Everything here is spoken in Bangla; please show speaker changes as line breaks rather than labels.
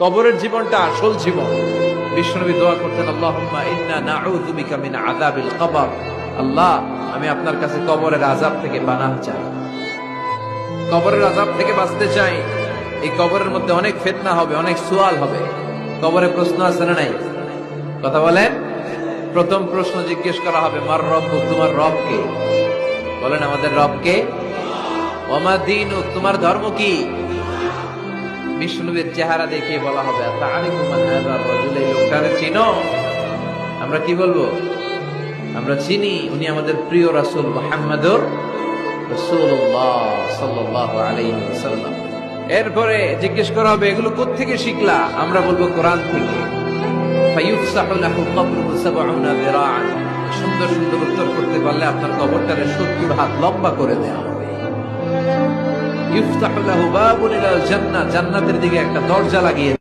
কবরের জীবনটা আসল জীবন। বিশ্বনবী দোয়া করতেন, আল্লাহুম্মা ইন্না নাউযু বিকা মিন আযাবিল কবর। আল্লাহ, আমি আপনার কাছে কবরের আযাব থেকে পানাহ চাই, কবরের আযাব থেকে বাঁচতে চাই। এই কবরের মধ্যে অনেক ফিতনা হবে, অনেক সুয়াল হবে। কবরে প্রশ্ন আছে না নাই? কথা বলেন। প্রথম প্রশ্ন জিজ্ঞেস করা হবে, মার রব্বুক, তোমার রব কে? বলেন, আমাদের রব কে? ওয়া মা দীনুক, তোমার ধর্ম কি? বিষ্ণুবীর চেহারা দেখিয়ে বলা হবে, তাআরিফু মান হাযা রাজুল, এই লোকটারে চিনো? আমরা কি বলবো? আমরা চিনি, উনি আমাদের প্রিয় রাসূল মুহাম্মদুর রাসূলুল্লাহ সাল্লাল্লাহু আলাইহি ওয়াসাল্লাম। এরপরে জিজ্ঞেস করা হবে, এগুলো কোত্থেকে শিখলা? আমরা বলবো, কোরআন থেকে। ফায়ুফসাহু লাহু কবরুহু ৭০ যিরাআন। সুন্দর সুন্দর উত্তর করতে পারলে আপনার কবরটারে ৭০ হাত লম্বা করে দেয়া হবে। ইফতাহু লাহু বাবুন ইলাল জান্নাহ, জান্নাতের দিকে একটা দরজা লাগিয়ে